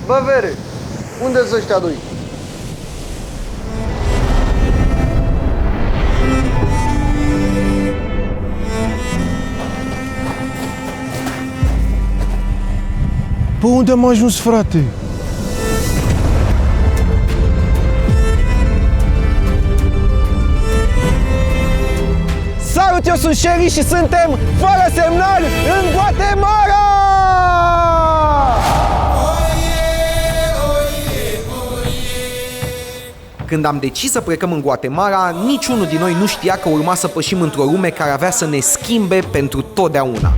Bă, Vere, unde sunt ăștia doi? Bă, unde am ajuns, frate? Salut, eu sunt Sherry și suntem fără semnal în Guatemala! Când am decis să plecăm în Guatemala, niciunul din noi nu știa că urma să pășim într-o lume care avea să ne schimbe pentru totdeauna.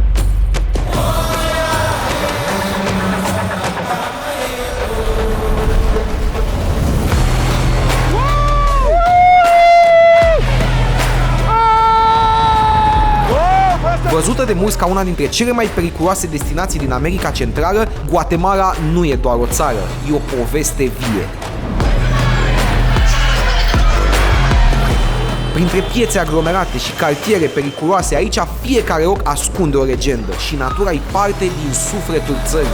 Văzută de mulți ca una dintre cele mai periculoase destinații din America Centrală, Guatemala nu e doar o țară, e o poveste vie. Printre piețe aglomerate și cartiere periculoase, aici fiecare loc ascunde o legendă și natura e parte din sufletul țării.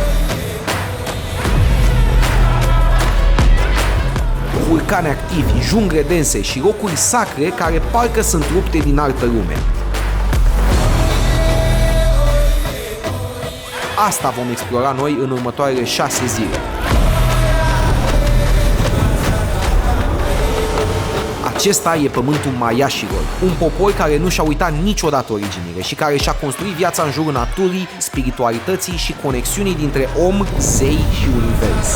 Vulcane activi, jungle dense și locuri sacre care parcă sunt rupte din altă lume. Asta vom explora noi în următoarele 6 zile. Acesta e pământul maiașilor, un popor care nu și-a uitat niciodată originile și care și-a construit viața în jurul naturii, spiritualității și conexiunii dintre om, zei și univers.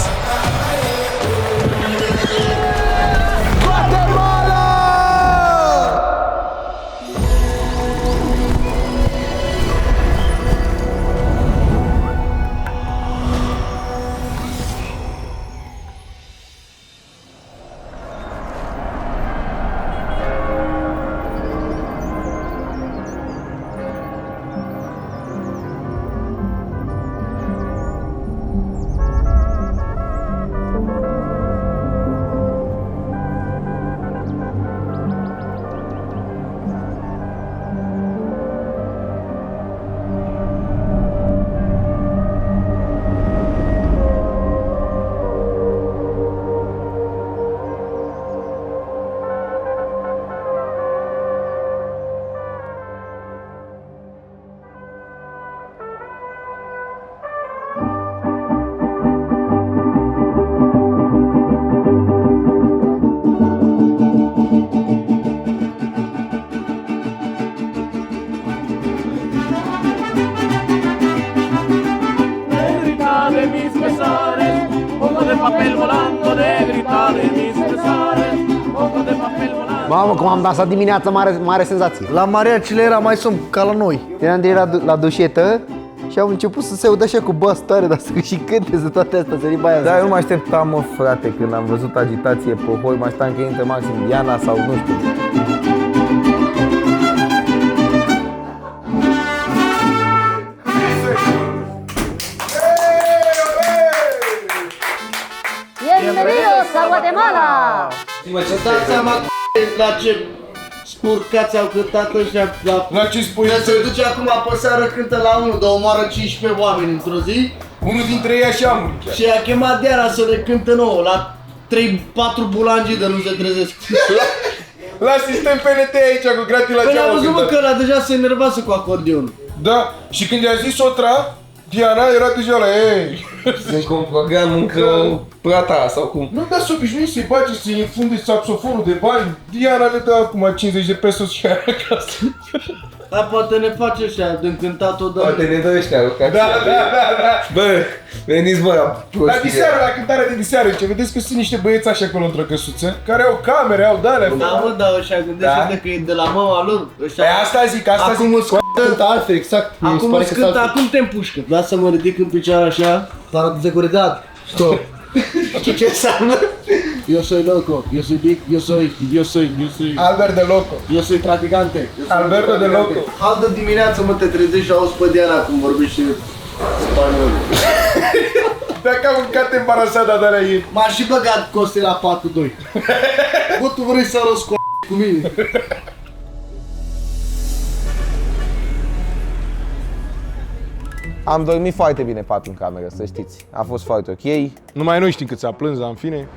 Mamă, cum am dansat dimineața, mare senzație. La mariacile era mai somn ca la noi. Eram direct la dușetă și au început să se audă așa cu bas tare, dar și cânte de toate astea, să baia. Da, eu nu mă așteptam, mă, frate, când am văzut agitație pe hoi, mă așteptam că intră maxim Diana sau nu știu. Bienvenidos a Guatemala! Să dați seama la ce spurcați au cântat ăștia. La ce spui? Se duce acum pe seară, cântă la 1, dar omoară 15 oameni într-o zi. Unul dintre ei așa a murit. Și a chemat Diana să le cântă nouă, la 3-4 bulangi de nu se trezesc. La sistem PNT aici cu gratii la Păi cealaltă. am văzut, mă, că ăla deja se enervase cu acordeonul. Da, și când i-a zis Otra, Diana era deja la ei. Sunt cu un program încă plata sau cum. Nu, dar s-a obișnuit să-i bage, să-i infunde saxofonul de bani. Diana le dă acum 50 de pesos și are acasă. Dar poate ne face ăștia de încântat odată. Poate ne dă ăștia locația. Da. Bă, veniți bă la La prostile. diseară, la cântarea de diseară, ce vedeți că sunt niște băieți așa acolo într-o căsuță, care au camere, au de-alea. Da, mă, da, ăștia gândește-te că e de la mama lor. Ăștia... Păi asta zic, asta Acum zic. îți cântă altfel, exact. Acum îți cântă, acum te împușcă. Lasă mă ridic în picioare așa, para de seguridad. Stop. Știi ce înseamnă? Eu soy loco, eu soy big, eu soy. Albert de Loco. Eu soy traficante. Alberto de Loco. Altă dimineață, mă, te trezești și auzi pe Diana cum vorbește spaniol. Dacă am mâncat embarasada de alea ei. M-a și băgat Coste la 4-2. Bă, tu vrei să rost cu mine? Am dormit foarte bine patru în cameră, să știți. A fost foarte ok. Numai noi știm cât s-a plâns, dar în fine.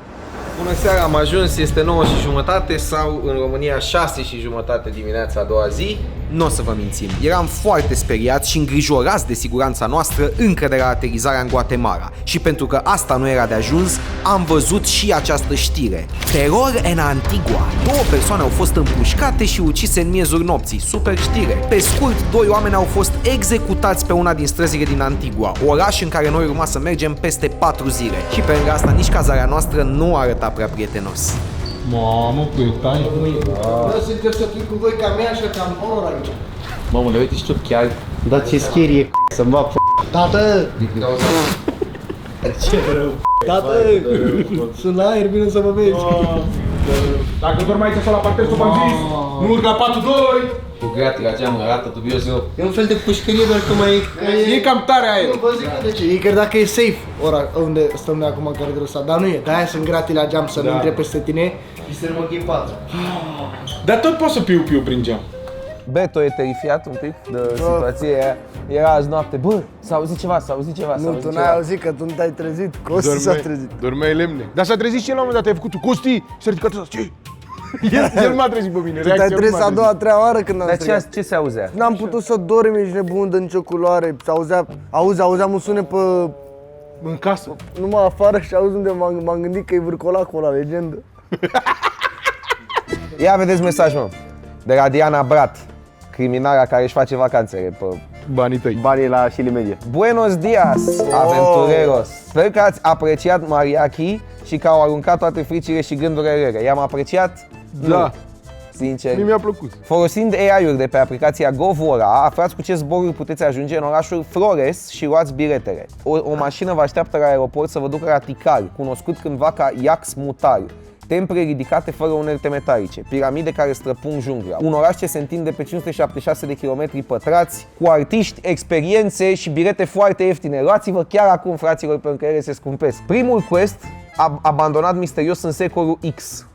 Bună seara, am ajuns, este 9:30 sau în România 6:30 dimineața a doua zi. Nu o să vă mințim, eram foarte speriați și îngrijorați de siguranța noastră încă de la aterizarea în Guatemala. Și pentru că asta nu era de ajuns, am văzut și această știre. Teror în Antigua. 2 persoane au fost împușcate și ucise în miezul nopții. Super știre. Pe scurt, 2 oameni au fost executați pe una din străzile din Antigua, oraș în care noi urma să mergem peste 4 zile. Și pe lângă asta, nici cazarea noastră nu arăta prea prietenos. Mamă, pe tai, măi. Vreau să încerc să fii cu voi ca mea și cam oră aici. Mamă, le uite și tu chiar. Da, ce scherie, să-mi va Tată! Ce rău! Tată! Sunt la aer, bine să mă vezi! Dacă dorm aici sau la parter, s-o v-am zis. Nu urc la patul 2. Cu gratii la geam, arată dubios rău. E un fel de pușcărie, doar că mai... E cam tare aia. Nu vă zic de ce, e chiar dacă e safe ora unde stăm noi acum în caredorul ăsta, dar nu e, de-aia sunt gratii la geam să nu intre peste tine și să rămân ghimpați. Dar tot poți să piu prin geam. Beto e terifiat un pic de situație aia. Era azi noapte, bă, s-a auzit ceva, s-a auzit ceva, s-a Nu, auzit tu n-ai ceva. auzit că tu nu te-ai trezit, Costi s-a trezit. Dormeai lemne. Dar s-a trezit și el la un moment dat, ai făcut tu, Costi, s-a ridicat ăsta, ce? El m-a trezit pe mine, Tu te-ai trezit a doua, a treia oară când am Dar strigat. ce se auzea? N-am putut să dorm, ești nebun de nicio culoare, auzeam un sunet pe în casă. numai afară și auzi unde m-am gândit că e vârcolacul ăla, legendă. Ia vedeți mesajul, de la Diana Brat, criminala care își face vacanțele pe... Banii tăi. Banii la Chili Media. Buenos dias, aventureros! Sper că ați apreciat mariachi și că au aruncat toate fricile și gândurile rele. I-am apreciat? Da. Nu. Sincer. Mie mi-a plăcut. Folosind AI-uri de pe aplicația Govora, aflați cu ce zboruri puteți ajunge în orașul Flores și luați biletele. O mașină vă așteaptă la aeroport să vă ducă la Tikal, cunoscut cândva ca Iax Mutar. Temple ridicate fără unelte metalice, piramide care străpung jungla, un oraș ce se întinde pe 576 de kilometri pătrați, cu artiști, experiențe și bilete foarte ieftine. Luați-vă chiar acum, fraților, pentru că ele se scumpesc. Primul quest abandonat misterios în secolul X.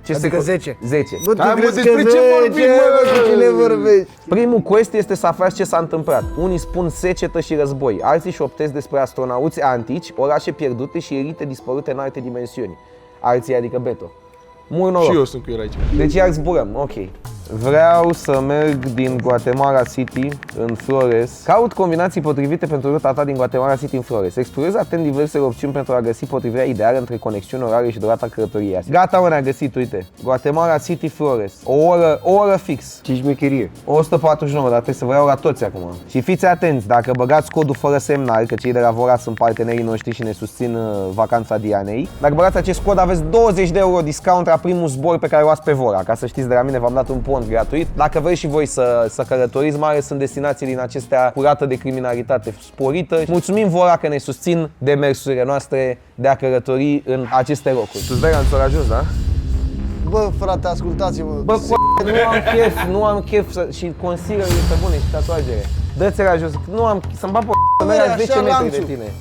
Ce Adică secol? 10. 10. Bă, tu Hai, mă, crezi despre că ce vorbim, mă? cu cine vorbești? Primul quest este să aflați ce s-a întâmplat. Unii spun secetă și război, alții șoptesc despre astronauți antici, orașe pierdute și elite dispărute în alte dimensiuni. Alții, adică Beto. Mult noroc. Și eu sunt cu el aici. Deci iar zburăm, ok. Vreau să merg din Guatemala City în Flores. Caut combinații potrivite pentru ruta ta din Guatemala City în Flores. Explorez atent diversele opțiuni pentru a găsi potrivirea ideală între conexiuni, orare și durata călătoriei. Gata, mă, ne-a găsit, uite. Guatemala City, Flores. O oră fix. Ce șmecherie. 149, dar trebuie să vă iau la toți acum. Și fiți atenți, dacă băgați codul fără semnal, că cei de la Vora sunt partenerii noștri și ne susțin vacanța Dianei, dacă băgați acest cod aveți 20 de euro discount la primul zbor pe care o luați pe Vora. Ca să știți, de la mine v-am dat un pont gratuit. Dacă vreți și voi să călătoriți, mai ales în destinații din acestea cu rată de criminalitate sporită. Mulțumim Vora că ne susțin demersurile noastre de a călători în aceste locuri. Tu-ți dai la ajuns, da? Bă, frate, ascultați-mă. Bă, nu am chef și consilă este bune și tatuajele. Dă-ți la jos, nu am, să-mi bag pe Așa 10 metri lanțul. de tine.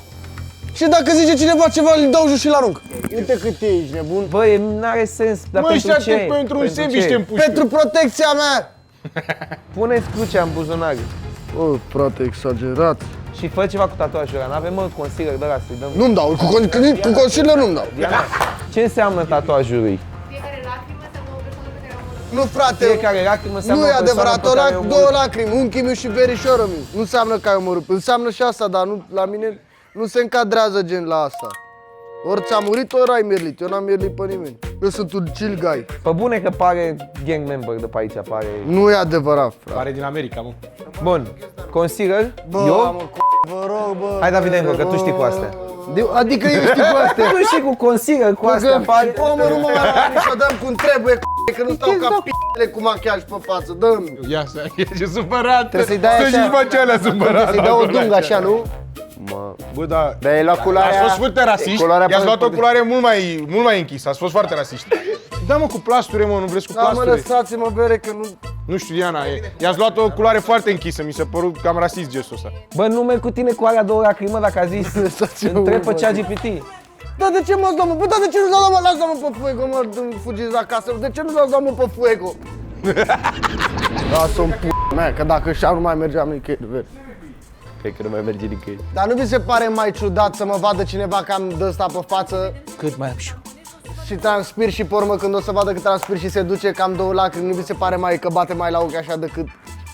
Și dacă zice cineva ceva, îl dau jos și-l arunc. Uite cât ești, nebun. Bă, n-are sens, dar Mă, pentru ăștia ce? pentru un sandwich te ce? împușcă. Pentru protecția mea! Puneți crucea în buzunar Bă, frate, exagerat. și fă ceva cu tatuajul ăla. N-avem, mă, concealer de ăla să-i dăm. Nu-mi dau, cu concealer nu-mi dau. Diana, ce înseamnă tatuajul lui? Fiecare lacrimă înseamnă o persoană pe care o omorât. Nu, frate, Fiecare lacrimă înseamnă nu e o persoană adevărat, pe care o omorât. două lacrimi, unchiul meu și verișorul meu. Nu înseamnă că ai omorât, înseamnă și asta, dar nu, la mine nu se încadrează gen la asta. Ori ți-a murit, ori ai mirlit, eu n-am mirlit pe nimeni. Eu sunt un chill guy. Pe bune că pare gang member de pe aici, pare... Nu e adevărat, frate. Pare din America, mă. Bun, concealer? Bă, Eu? mă, vă rog, bă. Hai, Davidenko, că tu știi cu astea. Adică eu știu cu astea. Tu știi cu concealer, cu astea pare... Omă, nu mă mai nici să dăm cum trebuie, că nu stau ca p***le cu machiaj pe față, dă-mi. Ia să, e supărat. Trebuie să-i dai așa. Să-și face alea supărat. Să-i dau o dungă așa, nu? Bă, da. Dar e la culoarea... Ați fost foarte rasiști, i-ați luat o culoare mult mai închisă, ați fost foarte rasiști. Da, mă, cu plasture, mă, nu vreți cu Da, mă, plasture. lăsați-mă, bere, că nu... Nu știu, Diana, i-ați luat o culoare foarte închisă, mi s-a părut cam rasist gestul ăsta. Bă, nu merg cu tine cu alea două lacrimă dacă a zis. Lăsați-mă, Întreb pe mă. ChatGPT. Da, de ce mă dă, mă? Bă, da, de ce nu dau, mă? Lasă-mă pe fuego, mă, fugiți acasă. De ce nu dau, mă, pe fuego? Lasă-mi p***a mea, că dacă și nu mai mergeam nicăieri, veri. Cred că nu mai merge nicăieri. Dar nu vi se pare mai ciudat să mă vadă cineva că am de ăsta pe față Cât mai am și eu. și transpir și pe urmă când o să vadă că transpir și se duce cam 2 lacrimi, nu vi se pare mai că bate mai la ochi așa decât...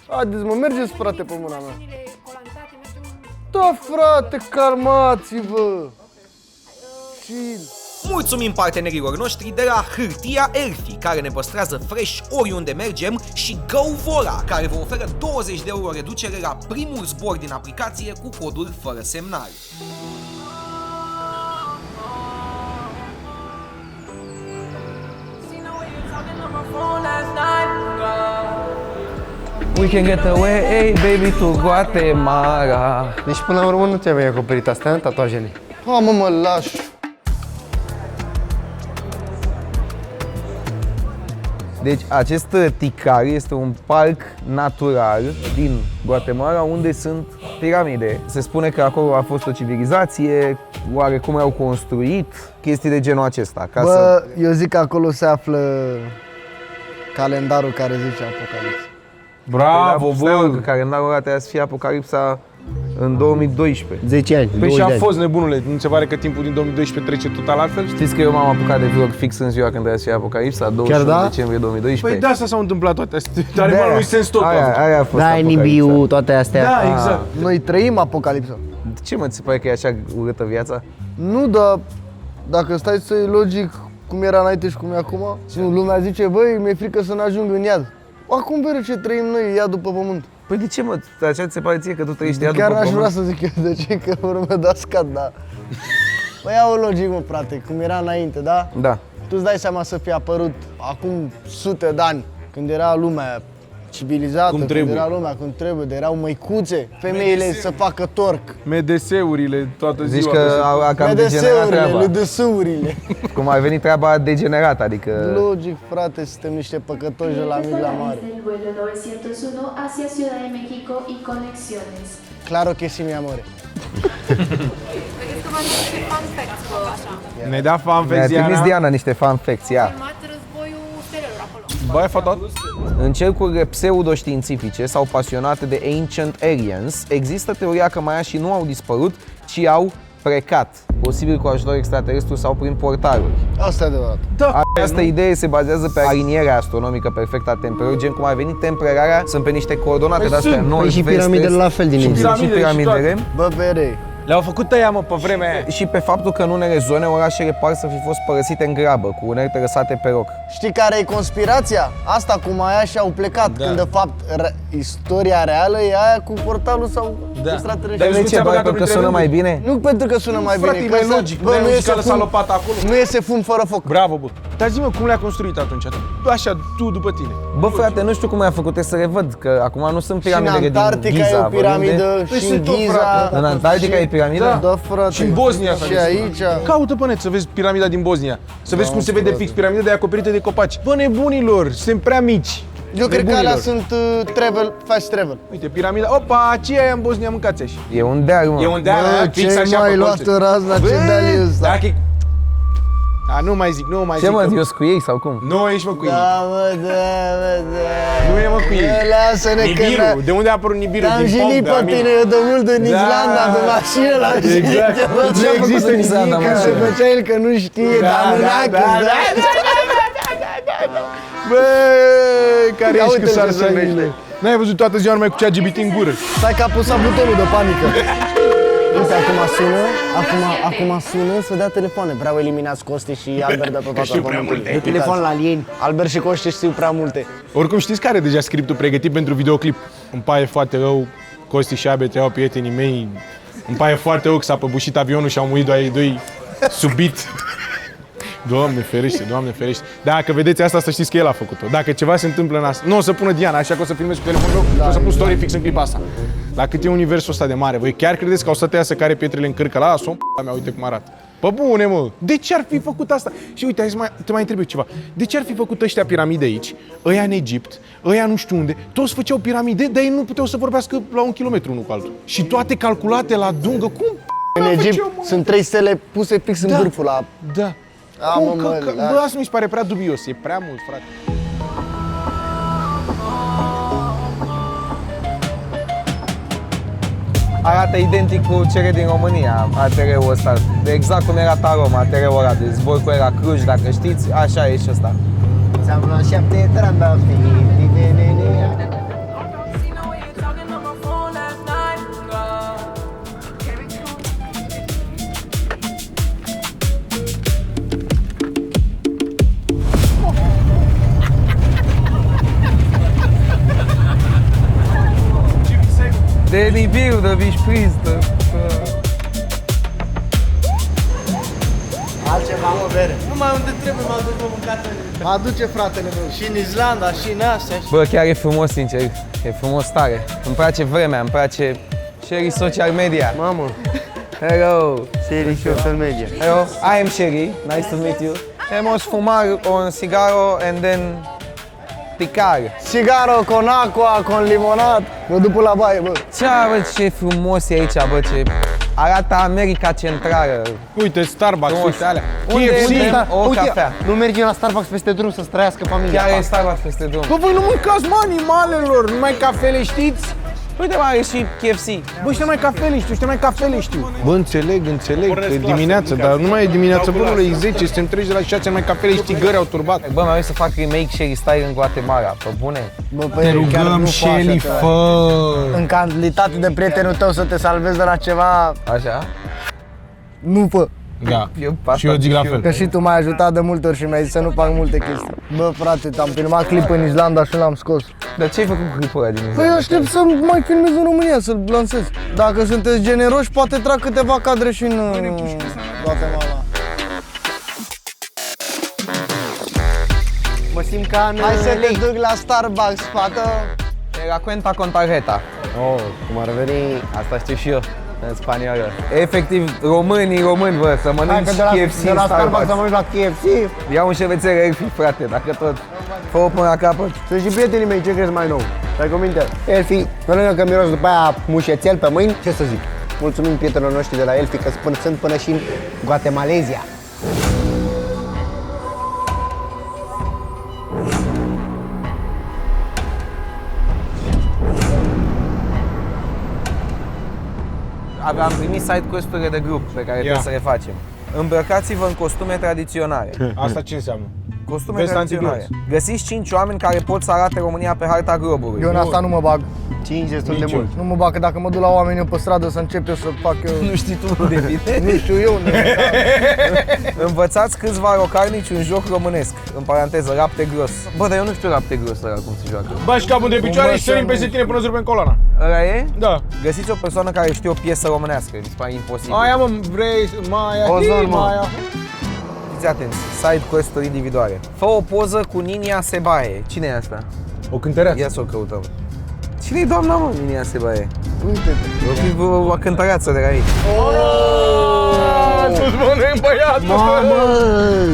Haideți mă, mergeți frate pe mâna mea. Colanțate, mergem... Da frate, calmați-vă! Chill. Mulțumim partenerilor noștri de la Hârtia Elfi, care ne păstrează fresh oriunde mergem, și GoVora, care vă oferă 20 de euro reducere la primul zbor din aplicație cu codul fără semnal. We can get away, baby, to Guatemala. Deci până la urmă nu ți-ai acoperit astea, tatuajele. Ha, mă lași. Deci acest Tikal este un parc natural din Guatemala unde sunt piramide. Se spune că acolo a fost o civilizație, oare cum au construit, chestii de genul acesta. Ca Bă, eu zic că acolo se află calendarul care zice Apocalipsa. Bravo, bă! Calendarul ăla trebuia să fie Apocalipsa în 2012. 10 ani, Păi 20 și a de ani. fost, nebunule, nu se pare că timpul din 2012 trece total altfel? Știți că eu m-am apucat de vlog fix în ziua când trebuia să fie Apocalipsa, 21 da? decembrie 2012. Păi de asta s-au întâmplat toate astea. Dar nu sens tot. Aia a fost Da, Apocalipsa. Nibiu, toate astea. Da, exact. Noi trăim Apocalipsa. De ce mă, ți se pare că e așa urâtă viața? Nu, dar dacă stai să iei logic cum era înainte și cum e acum, nu, lumea zice, băi, mi-e frică să n-ajung în iad. Acum vede ce trăim noi, iadul pe pământ. Păi de ce, mă? Așa ți se pare ție că tu trăiești iadul Chiar pe n-aș vrea pământ? să zic eu de ce, că urmă da scad, da. Păi iau logic, mă, frate, cum era înainte, da? Da. Tu îți dai seama să fie apărut acum sute de ani, când era lumea civilizată, Cum când trebuie. era lumea cum trebuie, de erau măicuțe, femeile să facă torc, MDS-urile toată ziua. Zici că a cam degenerat MDS-urile, treaba. LDS-urile. Cum a venit treaba degenerată, adică... Logic, frate, suntem niște păcătoși de la mic la mare. Del vuelo 901 hacia Ciudad de México y conexiones. Claro que sí, mi amore. Vedeți că v-am zis și fun facts, bă, așa. Ne dea fan Mi-a trimis Diana. Diana niște fun facts, ia. Filmat războiul stelelor acolo. Băi, fatat. În cercurile pseudoștiințifice sau pasionate de Ancient Aliens, există teoria că maiașii nu au dispărut, ci au plecat, posibil cu ajutor extraterestru sau prin portaluri. Asta e adevărat. Această idee se bazează pe alinierea astronomică perfectă a templelor, gen cum a venit temperarea, sunt pe niște coordonate de-astea Păi nord, și vest, piramidele est, la fel din și Egipt. piramidele. Bă, bere. Le-au făcut tăia, mă, pe vremea aia. Și pe faptul că în unele zone orașele par să fi fost părăsite în grabă, cu unelte lăsate pe loc. Știi care e conspirația? Asta cu maiașii au plecat, când de fapt istoria reală e aia cu portalul sau extraterestru. Dar De nu ce? ți-a Doar băgat-o pentru că printre sună mai rânduri? bine? Nu pentru că sună mai Frate, bine, e că mai să- logic. bă, Nu nu e iese lăsat fum, lopata acolo. nu iese fum fără foc. Bravo, bă. Dar zi-mă, cum le-a construit atunci? Așa, tu după tine. Bă, frate, nu știu cum i-a făcut să le văd, că acum nu sunt Și în piramidele din Antarctica Giza. e o vorbim piramidă, Păi și în sunt tot, Giza. frate. În Antarctica e piramidă? Da, frate. Și în Bosnia. Și aici. Caută pe net să vezi piramida din Bosnia. Să vezi cum se vede frate. fix piramida de acoperită de copaci. Bă, nebunilor, sunt prea mici. Eu cred că alea Nebunilor. sunt fast travel. Uite, piramida. Opa, aceea e în Bosnia, mâncați așa. E un deal, mă. E un deal, Bă, aia, fix ce așa mai pe luat colțe. în razna, ce Bă, deal e ăsta? dacă e- A, nu mai zic, nu mai Ce zic. mă, că- eu sunt cu ei sau cum? Nu ești, mă, cu ei. Da, mă, da. Nu e, mă, cu ei. Bă, lasă-ne că Nibiru, de unde a apărut Nibiru? te-am Din jignit pom, pe de tine eu de mult în Islanda, pe mașină la Exact. Nu există în Islanda, nimic. mă? Se făcea el că nu știe, dar nu Bă, care Ia ești uite că s-ar ce să zâmbește. N-ai văzut toată ziua numai cu ChatGPT în gură. Stai că a pus butonul de panică. Uite, acum sună să dea telefoane. Vreau eliminați Costi și Albert de pe fața pământului. De telefon la alieni. Albert și Costi știu prea multe. Oricum știți care e deja scriptul pregătit pentru videoclip. Îmi pare foarte rău, Costi și Abet erau prietenii mei. Îmi pare foarte rău că s-a păbușit avionul și au murit doi subit. Doamne ferește, Doamne ferește. Dacă vedeți asta, să știți că el a făcut-o. Dacă ceva se întâmplă în asta, nu o să pună Diana, așa că o să filmez cu telefonul meu, o să pun story fix în clipa asta. La cât e universul ăsta de mare, voi chiar credeți că o să te ia să care pietrele în cârcă la asta? Mea, uite cum arată. Pă bune, mă, de ce ar fi făcut asta? Și uite, hai să te mai întreb eu ceva. De ce ar fi făcut ăștia piramide aici, ăia în Egipt, ăia nu știu unde, toți făceau piramide, dar ei nu puteau să vorbească la 1 kilometru unul cu altul. Și toate calculate la dungă, cum? În Egipt sunt 3 stele puse fix în vârful la... Da. A, mă, mă, Bă, asta mi se pare prea dubios, e prea mult, frate. arată identic cu cele din România, ATR-ul ăsta. De exact cum era Tarom, ATR-ul ăla de zbor cu era Cluj, dacă știți, așa e și ăsta. Ți-am luat 7 trandafiri. De nibiu, de vișpriz, de... Altceva, mă, bere. Numai unde trebuie mă aduc, mă, mâncată. Mă aduce fratele meu. Și în Islanda, și în astea. Bă, chiar e frumos, sincer, e frumos tare. Îmi place vremea, îmi place Sherry Social Media. Mamă. Hello. Sherry social media. Hello, I am Sherry, nice to meet you. Hemos fumar un cigarro and then picar. Cigaro con aqua, con limonat. Mă duc la baie, bă. Ce bă, ce frumos e aici, bă, ce arată America Centrală. Uite, Starbucks, Frumos. uite alea. Unde KFC. suntem? O cafea. Nu mergem la Starbucks peste drum să-ți trăiască familia. Chiar e Starbucks peste drum. Bă, voi nu mâncați, mă, animalelor, numai cafele, știți? Uite, mai are și KFC. Bă, și mai cafele știu, și mai cafele știu. Bă, înțeleg, e dimineața, dar nu mai e dimineața, bă, nu e 10, suntem 30 de la 6, mai cafele și țigări au turbat. Bă, mai să fac remake Sherry Style în Guatemala, pe bune. Bă, Te rugăm, Shelly, fă! În calitate de prietenul tău să te salvezi de la ceva, Așa? nu fă. Da, Asta și eu zic la și eu. fel. Că și tu m-ai ajutat de multe ori și mi-ai zis să nu fac multe chestii. Bă, frate, am filmat clip în Islanda și l-am scos. Dar ce ai făcut cu clipul ăla din Păi Islanda? aștept să mai filmez în România, să-l lansez. Dacă sunteți generoși, poate trag câteva cadre și în Guatemala. Mă simt ca în Hai să te duc la Starbucks, fată. E la cuenta con tarjeta. Oh, cum ar veni. Asta știu și eu, în spaniolă. Efectiv, românii, bă, să Hai mănânci că KFC de în la Starbucks Starbucks. am ajuns la KFC. Ia un șervețel Elfi, frate, dacă tot. Fă-o până la capăt. Sunt și prietenii mei, ce crezi mai nou? Stai cu minte. Elfi, pe lângă că miros după aia mușețel pe mâini, ce să zic? Mulțumim prietenilor noștri de la Elfi că sunt până și în Guatemalezia. Am primit side quest-urile de grup pe care trebuie să le facem. Îmbrăcați-vă în costume tradiționale. Asta ce înseamnă? Costume Vezi tradiționale. antiglonț. Găsiți 5 oameni care pot să arate România pe harta globului. Eu în asta nu mă bag. 5 destul de Nici eu. mult. Nu mă bag, că dacă mă duc la oameni eu pe stradă să încep eu să fac eu... Nu știi tu unde vine? Nu știu eu unde. Învățați câțiva rocarnici un joc românesc. În paranteză, lapte gros. Bă, dar eu nu știu lapte gros ăla cum se joacă. Bași capul de picioare și sărim peste tine până îți rupem coloana. Ăla e? Da. Găsiți o persoană care știe o piesă românească. Mi se pare imposibil. Aia, mă, vrei, Maia, Ozon, mă. Maia. Fiți atenți, side quest-uri individuale. Fă o poză cu Ninia Sebae. Cine e asta? O cântăreață. Ia să o căutăm. Cine e doamna, mă, Ninia Sebae? Uite-te. O fi o cântăreață de la aici. Tu-ți mănânc băiatul.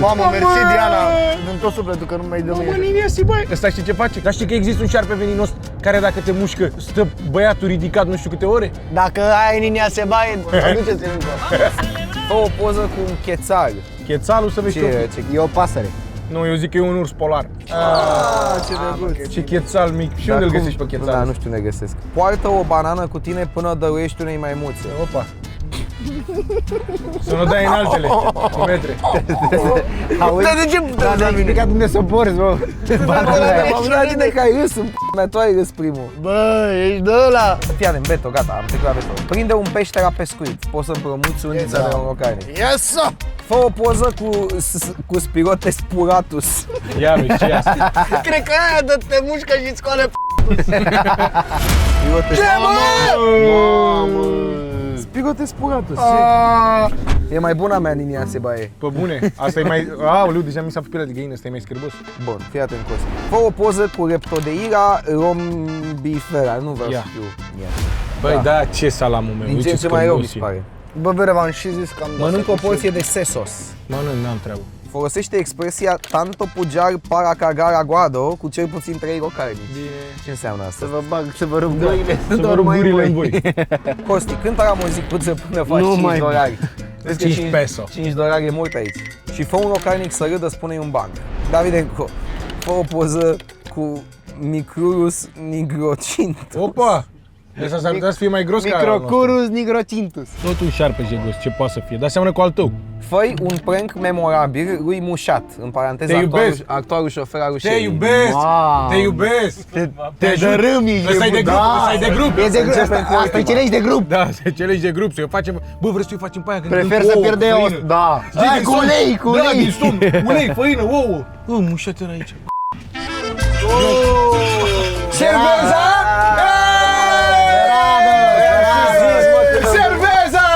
Mamă, mersi Diana. Din tot sufletul că nu mai dă mie. Linia si, băi. Ăsta știi ce face? Dar știi că există un șarpe veninos care dacă te mușcă, stă băiatul ridicat nu știu câte ore? Dacă ai în Inia se baie, aduceți-l încă. Fă o poză cu un chețal. Chețalul să vezi ce Ce? E o pasăre. Nu, eu zic că e un urs polar. Ce drăguț. Ce chețal mic. Și unde îl găsești pe chețal? Da, nu știu unde găsesc. Poartă o banană cu tine până dăruiești unei maimuțe. Opa. Să nu dai în altele. Cu metre. Auzi? Dar de ce? Dar ne-ai explicat unde să porți, bă. M-am luat de că ai râs în p***mea, tu ai râs primul. Bă, ești de ăla. Fii atent, Beto, gata, am trecut la Beto. Prinde un pește la pescuit. Poți să împrumuți undița de la un rocarnic. Yes, sir. Fă o poză cu Spirote Spuratus. Ia vezi ce e asta. Cred că aia dă te mușcă și scoală Spirote Ce, mă? Spirote Spuratus. E mai bună a mea Ninia Sebae. Pe bune. Asta e mai... Aoleu, deja mi s-a făcut pielea de găină, ăsta e mai scârbos. Bun, fii atent, Costi. Fă o poză cu Leptodeira rombifera, nu vreau să Ia. știu. Băi, da, ce salamul meu. Din ce în ce mai rău mi se pare. Bă, bere, v-am și zis că am dat. Mănâncă o porție de sesos. Mănânc, n-am treabă. Folosește expresia tanto pujar para cagar aguado cu cel puțin 3 rocarnici. Ce înseamnă asta? Să vă bag, să vă rup găile. Să vă rup gurile în voi. Costi, cântă la muzicuță până faci Nu 5 mai- dolari. Vezi că 5 peso. 5 dolari e mult aici. Și fă un rocarnic să râdă, spune-i un banc. Davidenco, fă o poză cu Micrurus nigrocintus. Opa! Deci s-ar putea să fie mai gros ca al nostru. Microcurus nigrocintus. Tot un șarpe gros, ce poate să fie, dar seamănă cu al tău. Făi un prank memorabil lui Mușat, în paranteză Te iubesc. actualul șofer al lui Te Sherry. iubesc! Te iubesc! Te dărâm, ești Ăsta e de grup, ăsta e de grup! E de grup, asta e celegi de grup. Da, se celegi de grup, să o facem. Bă, vrei să o facem pe aia când Prefer dăm să ouă, pierde eu. făină? Da. Știi, Hai, din cu somn. ulei, cu Da, ulei. din somn. Ulei, făină, ouă. Mușat era aici. Cerveza! Cerveza!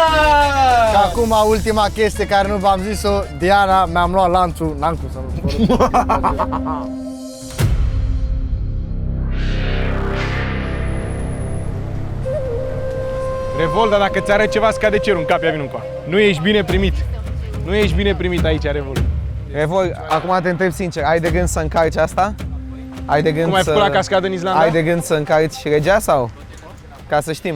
Și acum ultima chestie care nu v-am zis-o, Diana, mi-am luat lanțul, n-am cum să nu spun. Revolt, dar dacă ți arăt ceva, scade cerul în cap, ia vin încoa. Nu ești bine primit. Nu ești bine primit aici, Revolt. Revol, acum te întreb sincer, ai de gând să încarci asta? Ai de gând Cum ai făcut la cascadă în Islanda? Ai de gând să încarci regea sau? Ca să știm.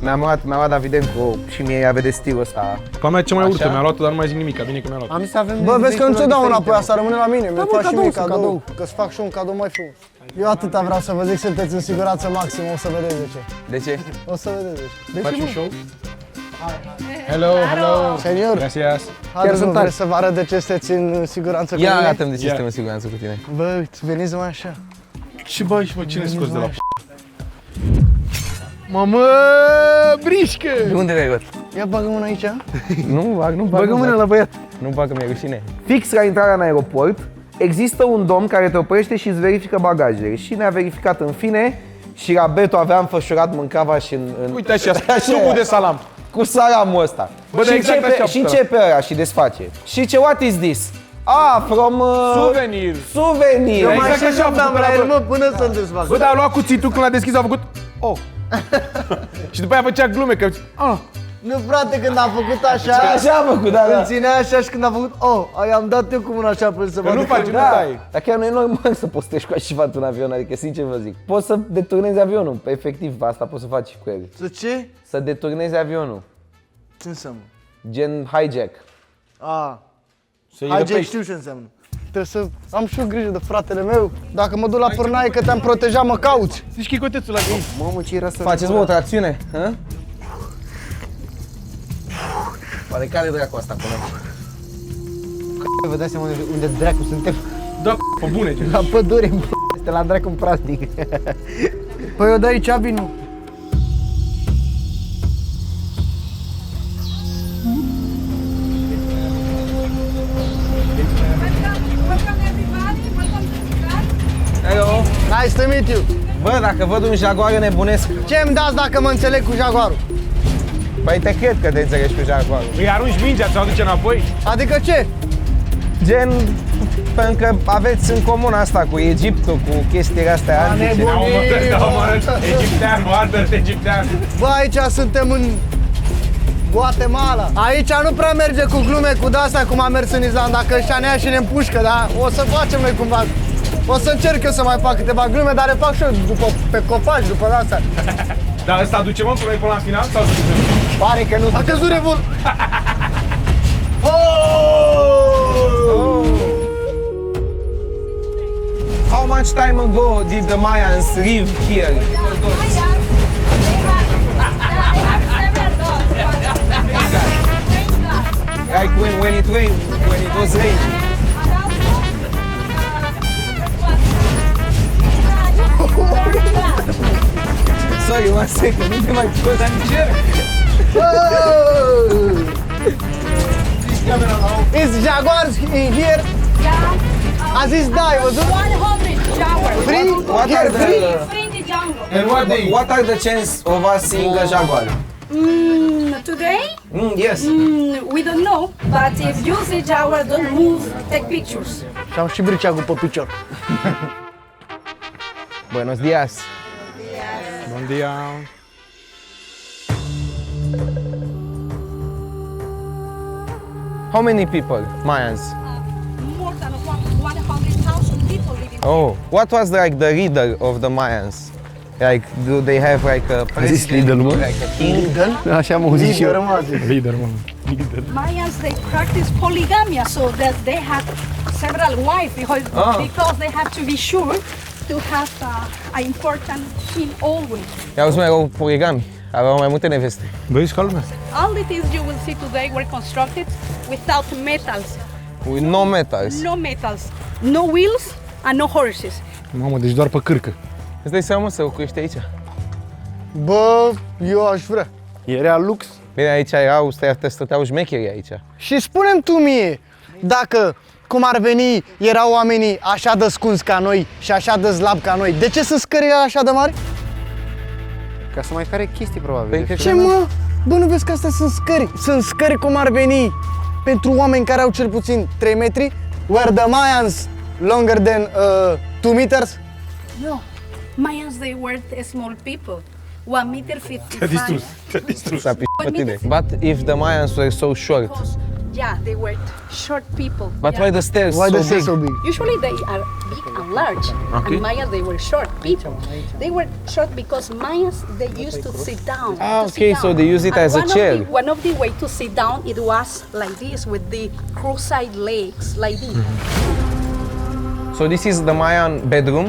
Mi-am luat Davidenko și mie ea vede stilul ăsta. Ca mea ce mai urâtă, Așa? mi-a luat-o, dar nu mai zic nimic, bine că mi-a luat. Am zis să avem. Bă, vezi că nu ți-o dau înapoi, asta rămâne la mine, mi-o bă, faci și mie cadou, cadou, că-ți fac și un cadou mai frumos. Eu atâta vreau să vă zic, sunteți în siguranță maximă, o să vedeți de ce. De ce? O să vedeți de ce. Faci un show? Hello, hello. Senior, Gracias. haideți, sunt nu tari. vreți să vă arăt de ce sunteți în siguranță cu Ia mine? arată-mi de ce Ia. suntem în siguranță cu tine. Bă, veniți mai așa. Ce băi, mă, cine scoți de la Mamă, brișcă! De unde le-ai luat? Ia bagă mâna aici. Nu Bagă mâna la băiat. Nu bagă, mi-e rușine. Fix la intrarea în aeroport, există un domn care te oprește și îți verifică bagajele. Și ne-a verificat în fine și la Beto avea înfășurat mâncava și în Uite așa, sumul de salam. cu salamul ăsta. Bă, și dar exact începe, așa și putea. începe ăla și desface. Și ce, what is this? Ah, from... Souvenir. Souvenir. Exact așa a făcut la el, la mă, până să-l desfac. Bă, dar a luat cuțitul când l-a deschis, a făcut... Oh. Și după aia făcea glume că... Ah. Nu, frate, când a făcut așa, Așa am făcut, da, îl da. ținea așa și când a făcut, i-am dat eu cu mâna așa până să Că vadă nu faci, nu Da, dai. dar chiar nu e normal să postești cu așa ceva în avion, adică sincer vă zic. Poți să deturnezi avionul, efectiv, asta poți să faci cu el. Să ce? Să deturnezi avionul, Ce înseamnă? gen hijack. Să-i Hijack răpești. știu ce înseamnă. Trebuie să am și eu grijă de fratele meu. Dacă mă duc la pârnaie că te-am protejat, mă cauți. Zici chicotețul la găini. Mamă, ce era să... Faceți bă o tracțiune, hă? Oare care dracu asta până? Vă dați seama unde dracu suntem? Da, pe bune, ce. La pădure, în este la dracu în praznic. Păi eu de aici vin. Hello. Nice to meet you. Bă, dacă văd un jaguar nebunesc, Ce îmi dați dacă mă înțeleg cu jaguarul? băi te cred că te înțelegi cu jaguarul. Îi arunci mingea, ți-o aduce înapoi? Adică ce? Gen, pentru că aveți în comun asta cu Egiptul, cu chestiile astea antice. Egiptean, Albert, egiptean. Bă, aici suntem în Guatemala. Aici nu prea merge cu glume cu de-astea cum am mers în Islanda, că ăștia ne ia și ne împușcă, dar o să facem noi cumva. O să încerc eu să mai fac câteva glume, dar le fac și eu după, pe copaci, după de-astea. Dar ăsta aduce mă până la final sau să Pare că nu. A căzut revol. How much time ago did the Mayans live here? Like when it rained, when it was raining. Sorry, one second, nu te mai pot Is jaguars in here? Aziz dai, văzut? 100 jaguars. Free? What Here are free? the Free in the jungle. And what What are the chances of us seeing a jaguar? Today, Yes. we don't know, but if you see jaguar, don't move, take pictures. Și am și briceagul pe picior. Buenos días. Bun dia. How many people? Mayans. More than Oh, what was like the leader of the Mayans? Like, do they have like a president, like a king? Așa am auzit și eu. Mayans, they practice polygamia, so that they have several wives because they have to be sure to have an important king always. I-au erau poligami, aveau mai multe neveste. Băi, ești ca lumea. All the things you will see today were constructed without metals. With no metals. No metals, no wheels and no horses. Mamă, deci doar pe cârcă. Îți dai seama să locuiești aici? Bă, eu aș vrea. Era lux. Bine, aici stăteau șmecherii aici. Și spune-mi tu mie, dacă, cum ar veni, erau oamenii așa de scunzi ca noi și așa de slabi ca noi, de ce sunt scările așa de mari? Ca să mai care chestii, probabil. Păi, Ce mă? Bă, nu vezi că astea sunt scări? Sunt scări cum ar veni pentru oameni care au cel puțin 3 metri, where the Mayans longer than 2 meters? No, Mayans, they were small people. 1 meter 55. S-a pe tine. But if the Mayans were so short, Yeah, they were short people. but yeah. why the stairs Why so the big? stairs so big? Usually they are big and large, Okay. and Mayans they were short people. They were short because Mayans they used to sit down. to sit okay, so down. they use it And as a chair. One of the way to sit down it was like this with the cross-side legs like this. So this is the Mayan bedroom.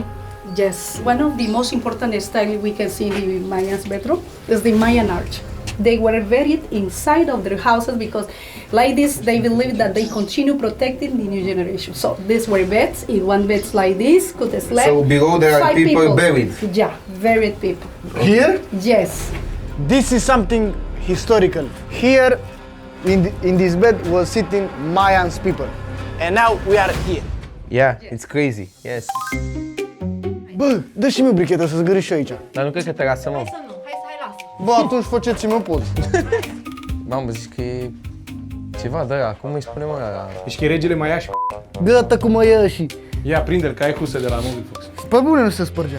Yes, one of the most important style we can see in the Mayans bedroom is the Mayan arch. They were buried inside of their houses because like this they believe that they continue protecting the new generation. So these were beds, in one beds like this could sleep. So below there are 5 people buried. Yeah, buried people. Here, Yes. this is something historical. Here, in this bed was sitting Mayans people. And now we are here. Yeah, it's crazy. Yes. Bă, dă și mie o brichetă să zgâri și eu aici. Dar nu cred că te lasă, mă. Bă, atunci faceți-mi o poză. Mamă, zici că e ceva de ăla. Cum îi spune, mă, ăla? Ești că e regele Maiași. Gata cum mă ia și... Ia, prinde-l, că ai husă de la Mobil Fox. Pe bune nu se spărgea.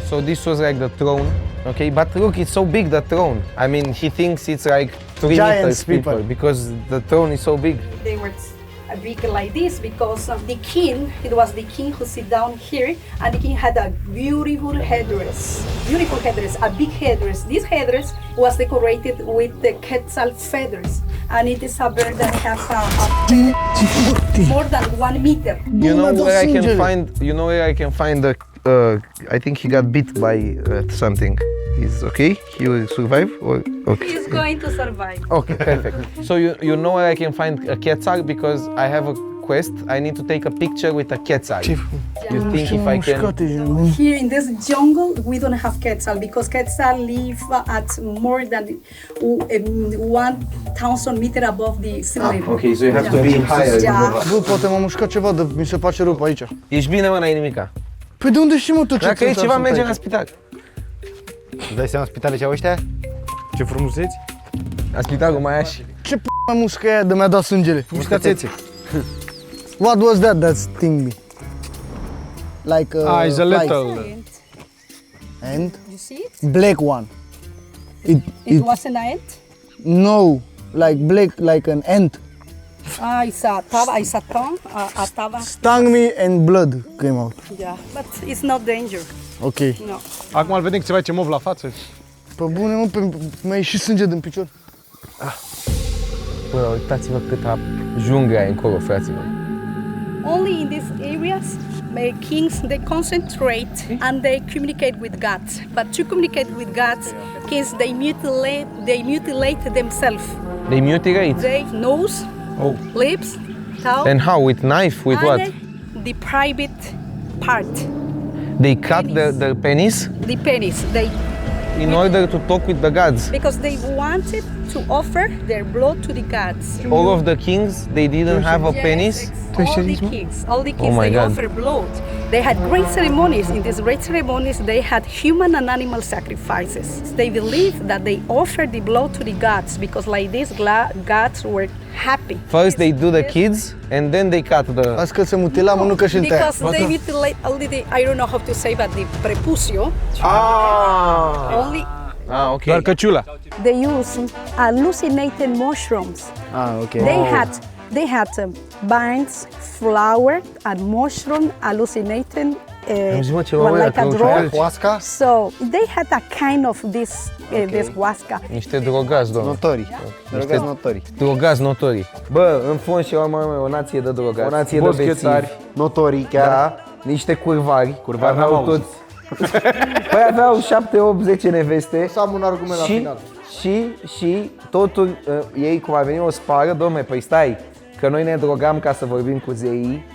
So this was like the throne. Okay, but look, it's so big, the throne. I mean, he thinks it's like 3 Giants meters people because the throne is so big. They were big like this because of the king. It was the king who sit down here, and the king had a beautiful headdress. Beautiful headdress, a big headdress. This headdress was decorated with the quetzal feathers, and it is a bird that has more than 1 meter. You know Bun, where I can sângele. find? You know where I can find the? I think he got bit by something. He's okay. He will survive. Or okay. He's going to survive. Okay, perfect. So you know where I can find a quetzal because I have a quest. I need to take a picture with a quetzal. You think if I can? Here in this jungle, we don't have quetzal because quetzal live at more than 1,000 meters above the sea level. Okay, so you have to be higher. Yeah. Bă, poate m-am mușcat ceva, de mi se face rău pe aici. Ești bine, mă, n-ai nimica. Păi de unde știi, mă, tu ce Dacă e ți-ai ceva, sunt mergem la aici? spital. Îți dai seama spitale ce au ăștia? Ce frumuseți. La spitalul Maiași. Ce p*** mai mușcă aia de mi-a dat sângele? Mușcațețe. What was that sting me? Like a It's a fly. little. And? You see it? Black one. It wasn't an ant. No, like black, like an ant. It's a tava. It's a tongue. A tava. Stung me and blood came out. Yeah, but it's not danger. Ok. No. Acum îl vedem că se face mov la față. Pe bune, mă, mi-a ieșit sânge din picior. Bă, uitați-vă câta junglă e încolo, fraților. Only in these areas, kings they concentrate and they communicate with gods. But to communicate with gods, kings they mutilate themselves. They mutilate. They nose, lips, tongue, Then how? With knife? With and what? the private part, They cut the penis the penis. They in order to talk with the gods. because they wanted to offer their blood to the gods. All of the kings, they didn't have a penis. All the kings, Oh my they God. offer blood. They had great ceremonies. In these great ceremonies, they had human and animal sacrifices. They believed that they offered the blood to the gods because like this, gods were happy. First they do the kids and then they cut the... Azi că se mutila, mă, nu că și-l tăia. Because they mutilate only the, I don't know how to say, but the prepucio. Only ok. Doar căciula. they use hallucinated mushrooms. Ah, ok. They had They had vines, flower, and mushroom hallucinating. Like a drug. Ayahuasca? So they had a kind of this huasca. Niște drogați, domnule. Notorii. Drogați notorii. Drogați notorii. Bă, în fond și la urmă, o nație de drogați. O nație de Boschetari. bețivi. Notorii chiar. Da, niște curvari. Curvari Aveau n-am auzit. toți. Păi aveau 7, 8, 10 neveste. Să am un argument la final. Și totul, ei cum a venit o spară, dom'le, păi stai, că noi ne drogam ca să vorbim cu zeii.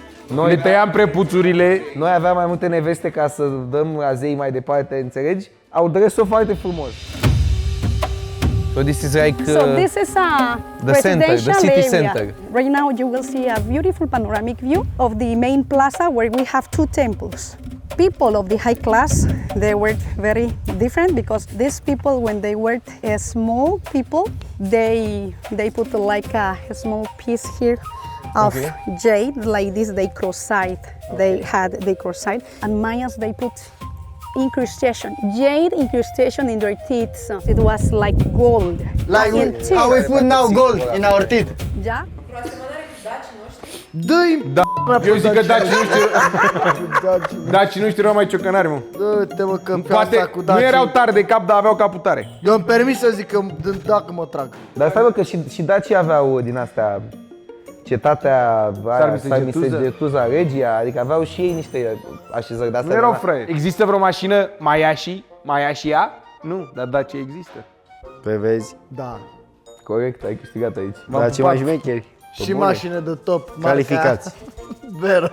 Le tăiam prepuțurile. Noi aveam mai multe neveste ca să dăm la zeii mai departe, înțelegi? Au dres-o foarte frumos. So this is like So this is a the center, the residential city area. center. Right now you will see a beautiful panoramic view of the main plaza where we have two temples. People of the high class, they were very different because these people, when they were small people, they put like a small piece here of jade, like this. They cross-eyed. They cross-eyed, and Mayans they put incrustation, jade incrustation in their teeth. It was like gold. Like in how we teeth. put now gold in our teeth. Yeah. Dă-i Eu zic că dacii nu știu mai ciocănari, mă. Dă-te mă că pe Poate asta cu nu dacii. erau tari de cap, dar aveau capul tare. Eu îmi permis să zic că dacă mă trag. Dar stai bă, că și dacii aveau din astea, cetatea Sarmisegetuza Regia, adică aveau și ei niște așezări de astea. Nu erau fraieri. Există vreo mașină Mayashi-a? Nu, dar Dacia există. Pe vezi? Da. Corect, ai câștigat aici. Daci mai șmecheri. Și mașină de top. Calificați. Vero.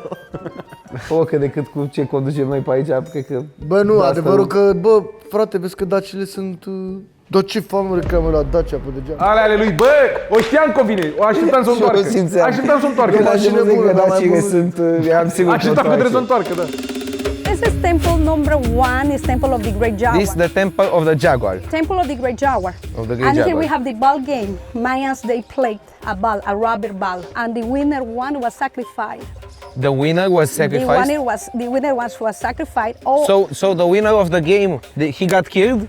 O, că decât cu ce conducem noi pe aici, cred că... Bă, nu, asta adevărul că, bă, frate, vezi că dacile sunt... Dar ce famă reclamă la Dacia pe degeaba? Ale lui, bă, o știam că vine, o așteptam să o întoarcă. Așteptam să o întoarcă. Când mașină am bună, că dar mai dacile bună. sunt, am sigur că Așteptam că trebuie să o întoarcă, da. This is temple number 1, is temple of the Great Jaguar. This is the temple of the Jaguar. Temple of the Great Jaguar. Of the Great And here Jaguar. we have the ball game. Mayans, they played a ball, a rubber ball, and the winner one was sacrificed. The winner was sacrificed. The winner was sacrificed. Oh, So the winner of the game, he got killed?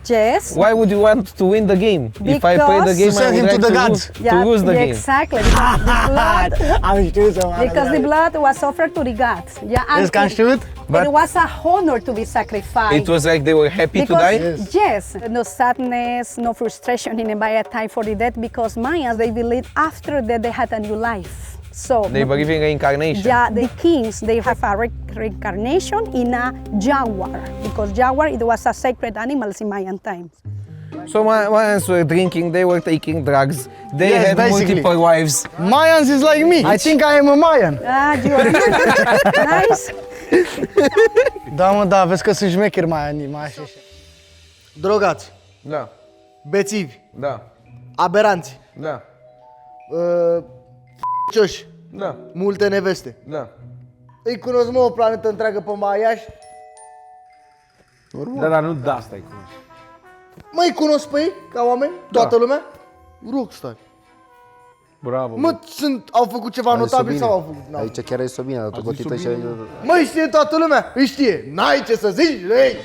yes. Why would you want to win the game? If I play the game, Send I him would to like the to gods. lose the game. Exactly. Because the blood, Am știut să mă because the blood was offered to the gods. Yeah, and Vezi că am știut? it was a honor to be sacrificed. It was like they were happy to Because, die? yes, no sadness, no frustration in a time for the death, because Mayans, they believed after that they had a new life. So They believe in reincarnation. yeah, the kings, they have a reincarnation in a jaguar, because jaguar, it was a sacred animal in Mayan times. So Mayans were drinking, they were taking drugs, they Yes, had basically. multiple wives. Mayans is like me. I think I am a Mayan. You are nice. Da, mă, da, vezi că sunt șmecheri Mayani, mai așa. Drogați, Da, bețivi, da, aberanți, da, cioși, da, multe neveste. da. Îi cunosc, mă, o planetă întreagă pe Maiași. Da, dar nu da, stai cu noi. Mă-i cunosc pe ei, ca oameni, toată lumea? Rockstar. Bravo. Mă, au făcut ceva notabil sau au făcut? N-au. Aici chiar e Sobina, dar tu gotită și... Măi, știe toată lumea, îi știe. N-ai ce să zici, ei!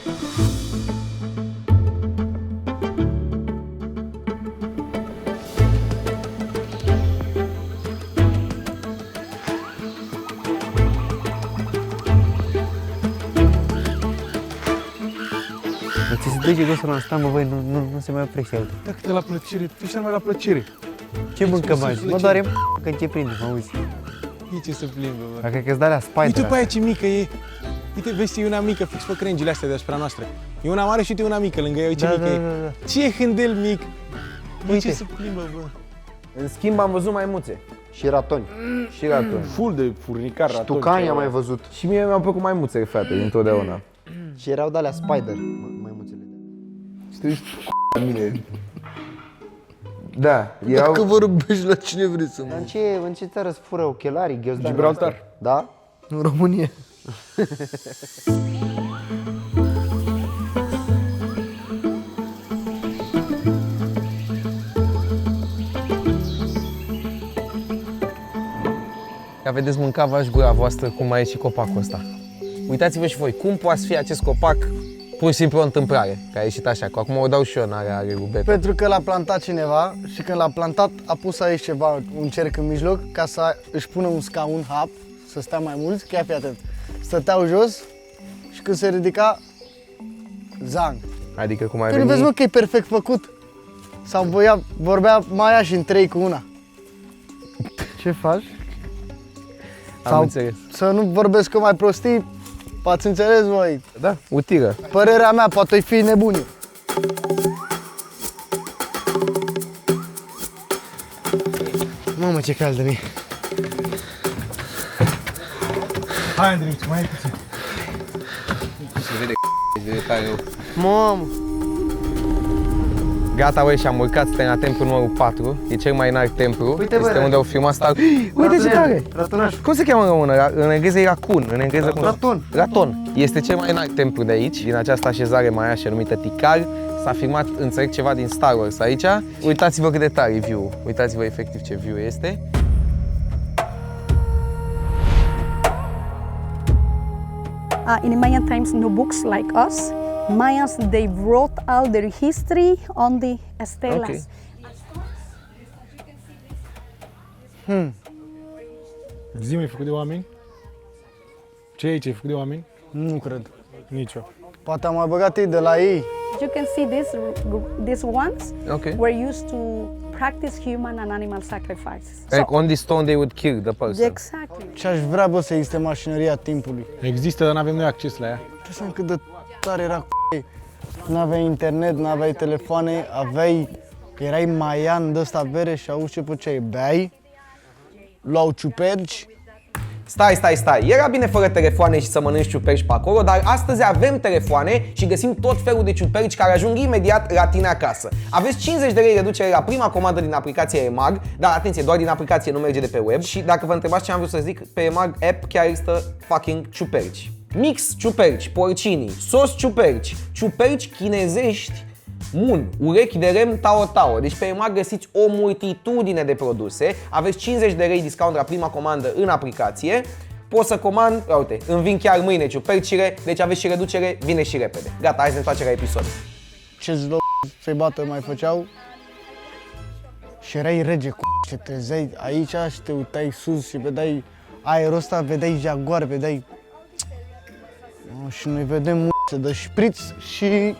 Ți se duce gustul ăsta, mă, băi, nu se mai oprește el. Dacă la plăcere, tu ești mai la plăcere. Ce mâncăm azi? Mă doare că ce prinde, mă auzi. E ce să plimbă, bă. Dacă că-ți dă la Uite spider. pe aia ce mică e. Uite, vezi, e una mică, fix pe crengile astea deasupra noastră. E una mare și uite una mică lângă ea, uite ce mică e. Ce hândel mic. Bă, ce să plimbă, bă. În schimb am văzut maimuțe Și ratoni. și ratoni. Full de furnicar, raton. Tucani ceva. am mai văzut. Și mie mi-au plăcut maimuțe, frate, dintotdeauna. Și erau de-alea spider, maimuțele. Știi, mine. Da, erau... Dacă vorbești la cine vrei să mă... În ce țară se fură ochelarii, ghiozdani? Gibraltar. Da? În România. Ca vedeți, mâncava și gura voastră cum mai e și copacul ăsta. Uitați-vă și voi, cum poate fi acest copac pur și simplu o întâmplare, că a ieșit așa, că acum o dau și eu în are rubet. Pentru că l-a plantat cineva și când l-a plantat a pus aici ceva, un cerc în mijloc ca să își pună un scaun, hap, să stea mai mulți, chiar fi atent. Stăteau jos și când se ridica, zang. Adică cum ai Tu nu vezi, mă, venit? că e perfect făcut? Sau vorbea Maia și în 3 cu una. Ce faci? Am înțeles. Să nu vorbesc cu mai prostii, v-ați înțeles voi. Da, utilă. Părerea mea, poate fi nebunii. Mamă, ce cald de mie. Hai, Andrei, mai ai puțin. Se vede tare rău. Mamă. Gata, băi, și am urcat, suntem la templu numărul 4. E cel mai înalt templu. Uite, bă, este unde au filmat Star. Uite ce tare! Ratonaș. Cum se cheamă în română? În engleză e racun. În engleză cum? Raton. Raton. Este cel mai înalt templu de aici, din această așezare maiașă numită Tikal. S-a filmat, înțeleg, ceva din Star Wars aici. Uitați-vă cât de tare e view-ul. Uitați-vă efectiv ce view este. In Mayan times, no books like us. Mayans, they wrote all their history on the stelas. Ok. Zi, mai făcut de oameni? Ce e aici? E făcut de oameni? Nu cred. Nici eu. Poate am mai băgat ei de la ei. You can see these ones Okay. were used to practice human and animal sacrifices. Like on this stone they would kill the person. Exactly. Ce aș vrea, bă, să existe mașinăria timpului. Există, dar nu avem noi acces la ea. Ce înseamnă cât de tare era c***i. N-aveai internet, n-aveai telefoane, erai maian de ăsta bere și auzi ce făceai, beai, luau ciuperci. Stai, era bine fără telefoane și să mănânci ciuperci pe acolo, dar astăzi avem telefoane și găsim tot felul de ciuperci care ajung imediat la tine acasă. Aveți 50 de lei reducere la prima comandă din aplicația EMAG, dar atenție, doar din aplicație, nu merge de pe web. Și dacă vă întrebați ce am vrut să zic, pe EMAG app chiar există fucking ciuperci. Mix ciuperci, porcini, sos ciuperci, ciuperci chinezești, urechi de lemn Tao. Deci pe EMAG găsiți o multitudine de produse, aveți 50 de lei discount la prima comandă în aplicație, pot să comand, uite, îmi vin chiar mâine ciupercile, deci aveți și reducere, vine și repede. Gata, hai să ne întoarcem la episod. Ce zlo să-i bată mai făceau și erai rege cu și te trezeai aici și te uitai sus și vedeai aerul ăsta, vedeai jaguar, vedeai și noi vedem multe de șpriț și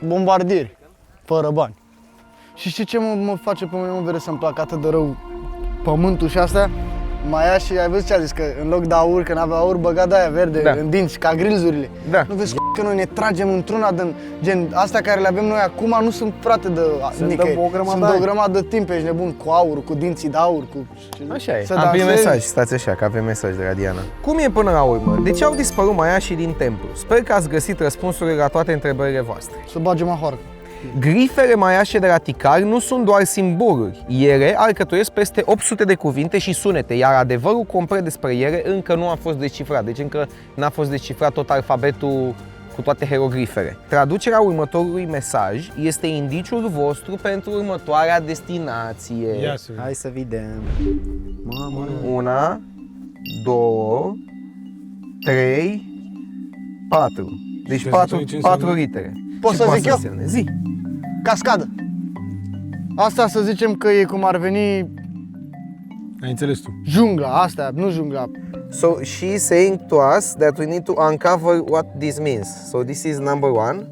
bombardieri, fără bani. Și știi ce mă face pe mine, mă vede să-mi placă atât de rău pământul și astea? Maia și ai văzut ce a zis, că în loc de aur, că n-avea aur, băga de-aia verde în dinți, ca grilzurile. Da. Nu vezi că noi ne tragem într-una din gen, astea care le avem noi acum nu sunt frate de nicăieri. Sunt de o grămadă de timp, ești nebun, cu aur, cu dinții de aur, cu... Așa e. Să Avem dansezi. mesaj, stați așa, că avem mesaj de la Diana. Cum e până la urmă? De ce au dispărut maiașii din templu? Sper că ați găsit răspunsurile la toate întrebările voastre. Să bage mahoarcă. Grifele maiașe de la Tikal nu sunt doar simboluri. Ele alcătuiesc peste 800 de cuvinte și sunete, iar adevărul complet despre ele încă nu a fost descifrat. Deci încă n-a fost descifrat tot alfabetul cu toate hieroglifele. Traducerea următorului mesaj este indiciul vostru pentru următoarea destinație. Ia să vedem. Hai să vedem. Mamă. 1, 2, 3, 4. Deci Ce 4 înseamnă? litere. Pot Ce să poate zic eu? însemne? Zi. Cascadă. Asta să zicem că e cum ar veni Ai înțeles tu. jungla, asta, nu jungla. So she's saying to us that we need to uncover what this means. So this is number 1,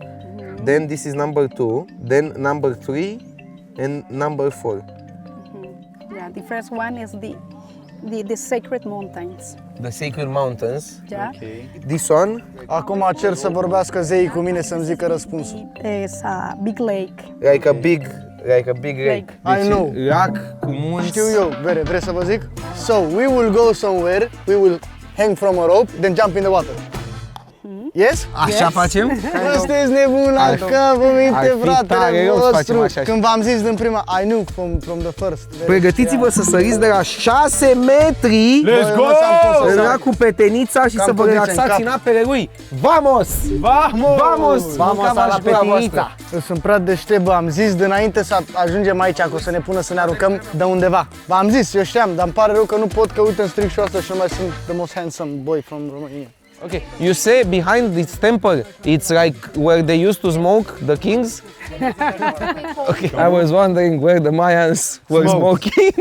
then this is number 2, then number 3 and number 4. Yeah, the first one is the sacred mountains. The sacred mountains. Yeah. This one, Acum cer să vorbească zeii cu mine să-mi zică răspunsul. There's a big lake. like a big lake. I know. Lac cu munți. Știu eu, vrei să vă zic? So, we will go somewhere, we will hang from a rope, then jump in the water. Yes? Așa facem? Sunteți nebun la Ar minte, fi tare fratele rău să facem vostru. așa. Când v-am zis din prima, I knew from the first. Pregătiți-vă să săriți de la 6 metri Let's go! Să în cu petenița și Cam să vă pădițe în relaxați cap. în apele lui. Vamos! Vamos! Mâncam la petenița! Eu sunt prea deștept, bă, am zis dinainte să ajungem aici, că o să ne pună să ne aruncăm de undeva. V-am zis, eu știam, dar îmi pare rău că nu pot, că uite în strict și asta și nu mai sunt the most handsome boy from Romania. Okay. You say behind this temple, it's like where they used to smoke, the kings? Okay. I was wondering where the Mayans were smoking.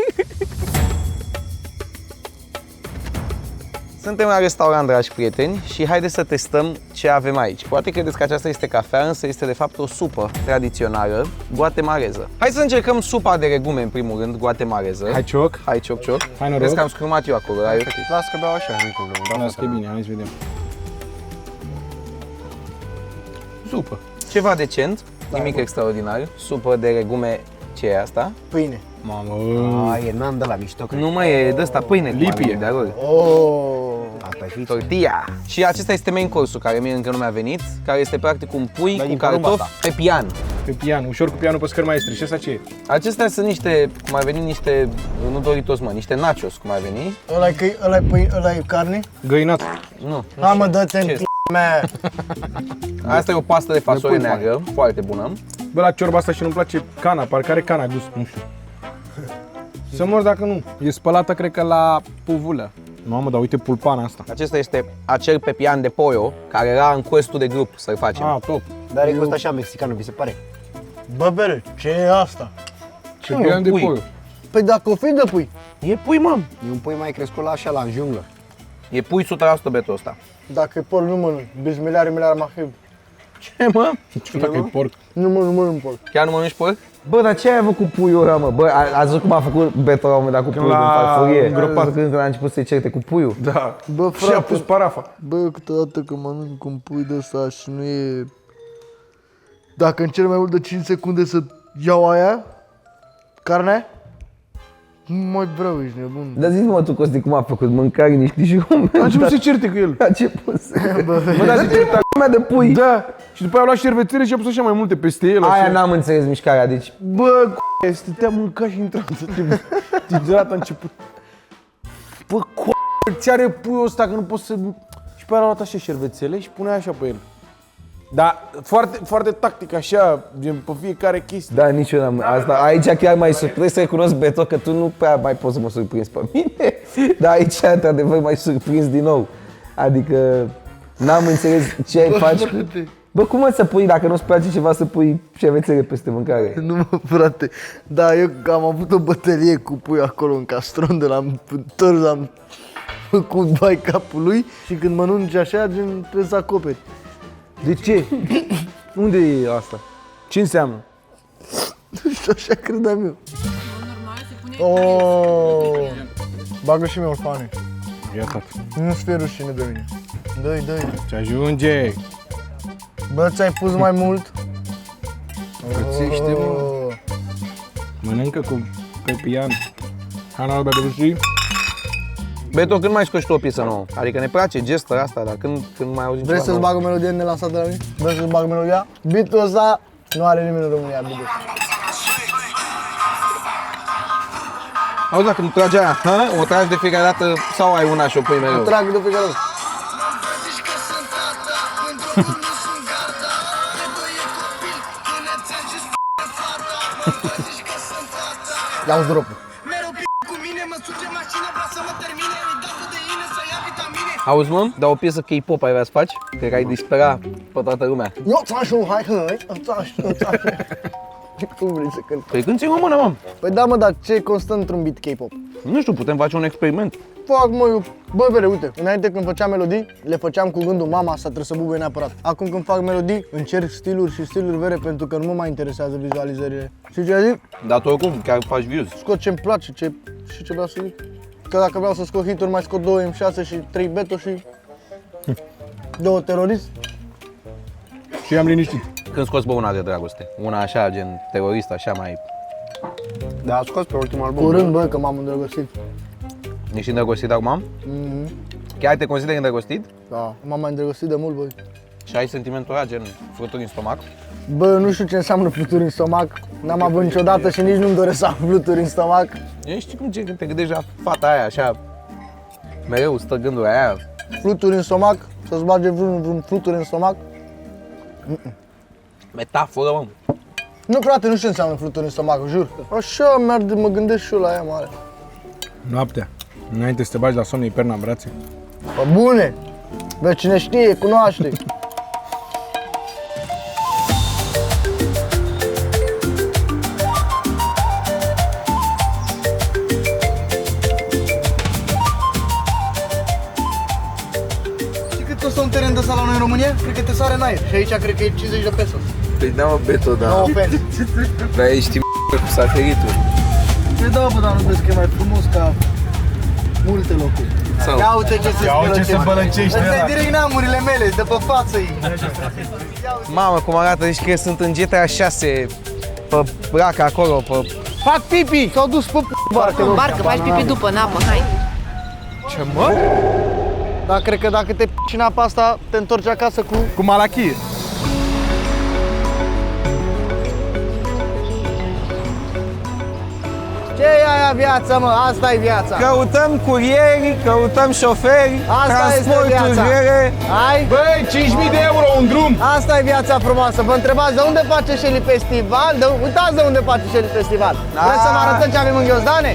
Suntem la restaurant, dragi prieteni, și haideți să testăm ce avem aici. Poate credeți că aceasta este cafea, însă este de fapt o supă tradițională guatemaleză. Hai să încercăm supa de legume în primul rând, guatemaleză. Hai cioc. Hai cioc. Hai noroc. Vezi că am scrumat eu acolo, ai ok. Las că beau așa, nu-i problemă. Las că e bine, hai să vedem. Supă. Ceva decent, nimic extraordinar. Supă de legume, ce e asta? Pâine. Mamă, E n-am de la mișto, cred. Nu mai e de ăsta pâine, Lipie. de acolo. Asta e fiți. Tortilla. Și acesta este main course-ul care mie încă nu mi-a venit, care este practic un pui cu cartofi pe pian. pe pian, ușor cu pianul pe scări maestre. Și asta ce e? Acestea sunt niște, cum ai venit, niște, nu Doritos, mă, niște nachos, cum ai venit. Ăla e carne? Găinat. Nu. Ha, mă, dă-te în mea. Asta e o pastă de fasole neagră, foarte bună. Bă, la ciorba asta și nu-mi place cana, parcă are cana gust, nu știu. Să mor dacă nu. E spălată, cred că, la puvulă. Mamă, dar uite pulpana asta. Acesta este acel pepian de pollo, care era în quest-ul de grup să-l facem. Ah, top. Dar e gust așa mexicanul, vi se pare? Bă, bere, ce e asta? Pepian de pui. pollo. Păi dacă o fi de pui. E pui, mă. E un pui mai crescut la așa, la în junglă. E pui 100% betul ăsta. Dacă e porc, nu mănânc. Bismillah, mahib. Ce, mă? Știu dacă e porc. Nu mănânc porc. Chiar nu mănânci porc? Bă, dar ce ai avut cu puiul ăla, mă? Bă, ați văzut cum a făcut Beto la un moment dat cu puiul din farfurie? îngropat. Când a început să-i certe cu puiul. Da. Bă, Și a pus parafa. Bă, câteodată că mănânc un pui de ăsta și nu e... Dacă încerc mai mult de 5 secunde să iau aia, carnea, nu mai vreau, ești nebun. Dar zi-mi, mă, tu, Costi, cum a făcut mâncare, nici și cum? A început să certe cu el. A început să... Bă, dar zi-mi, mea de pui. Da. Și după aia a luat șervețele și a pus așa mai multe peste el. Aia așa. n-am înțeles mișcarea, deci... Bă, stătea mânca și intra degerat a început. Bă, ți are puiul ăsta că nu poți să... Și pe aia a luat așa șervețele și punea așa pe el. Dar foarte, foarte tactic, așa, gen pe fiecare chestie. Da, nici eu n-am... Asta, aici chiar m-ai surprins să recunosc, Beto, că tu nu prea mai poți să mă surprinzi pe mine. Dar aici, într-adevăr, m-ai surprins din nou. Adică... N-am înțeles ce ai faci cu... Bă, cum mă să pui, dacă nu-ți place ceva, să pui șervețele peste mâncare? Nu mă, frate, da, eu am avut o bătălie cu pui acolo în castron, de l-am întors, am făcut bai capul lui și când mănânci așa, gen, trebuie să acoperi. De ce? Unde e asta? Ce înseamnă? Nu știu, așa credeam eu. Oh, bagă și mie orfane. Ia, tată. Nu-ți fie rușine de mine. Dă-i. Ce ajunge? Bă, ți-ai pus mai mult? Frățește, mă. Oh. Mănâncă cu pepian. Hana albă de rușii. Beto, când mai scoți tu o piesă nouă? Adică ne place gestul asta, dar când mai auzim Vrei ceva să-ți nou? bag o melodie nelansată de la mine? Vrei să-ți bag melodia? Beat-ul ăsta nu are nimeni în România, beat-ul. Auzi, dacă îmi trage aia, ha? O tragi de fiecare dată sau ai una și o pui mereu? Trag de fiecare dată. Ia-uzi dropul. Auzi, mă? Dar o piesă K-pop ai vrea să faci? Cred că ai dispera pe toată lumea. Eu ți-aș un hai, Cum vrei să cânt? Păi când ți-i mână, mă? Păi da, mă, dar ce constă într-un beat K-pop? Nu știu, putem face un experiment. Fac, mă, eu... Bă, vere, uite, înainte când făceam melodii, le făceam cu gândul mama asta trebuie să bubuie neapărat. Acum când fac melodii, încerc stiluri și stiluri vere pentru că nu mă mai interesează vizualizările. Și ce a zis? Dar tu oricum, chiar faci views. Scot ce-mi place, ce vreau să zic. Că dacă vreau să scot hituri, mai scot 2 M6 și 3 Beto și 2 terorist. Și am liniștit. Când scoți, bă, una de dragoste? Una așa, gen terorist, așa mai... Da, a scos pe ultimul album. Curând, bă, că m-am îndrăgostit. Ești îndrăgostit acum? Chiar te consideri îndrăgostit? Da, m-am mai îndrăgostit de mult, bă. Și ai sentimentul ăla, gen fluturi în stomac? Bă, nu știu ce înseamnă fluturi în stomac. N-am avut niciodată și nici nu-mi doresc să am fluturi în stomac. Știi cum când te gândești la fata aia, așa, mereu stă gândul aia. Fluturi în stomac, să-ți bage vreun fluturi în stomac. Metaforă, mă. Nu, frate, nu știu ce înseamnă fluturi în stomac, jur. Așa merge, mă gândesc și eu la ea mare. Noaptea. Înainte să te bagi la somn, iei perna în brațe. Bă, bune! Bă, cine știe, cunoaște. Știi cât costă un teren de ăsta la noi în România? Cred că te sare în aer. Și aici cred că e 50 de pesos. Păi da, mă, Beto, da. No offense. Dar ești cu satelitul. Păi da, bă, dar nu vezi că e mai frumos ca multe locuri. Sau? Ia uite ce se bălăcește. Ăsta e direct neamurile mele, de pe față ei. Mamă, cum arată, zici că sunt în GTA 6 pe raca acolo, pe... Fac pipi! S-au dus pe barcă. În barcă, faci pipi după, în apă, hai. Ce, mă? Dar cred că dacă te pici în apa asta, te întorci acasă cu malachie. Ce e aia viața, mă? Asta e viața. Căutăm curieri, căutăm șoferi, Asta este transporturi viața. grele. Ai? Băi, 5.000 de euro un drum! Asta e viața frumoasă. Vă întrebați de unde face Shelly Festival? Uitați de unde face Shelly Festival. Vreți să vă arătăm ce avem în ghiozdane?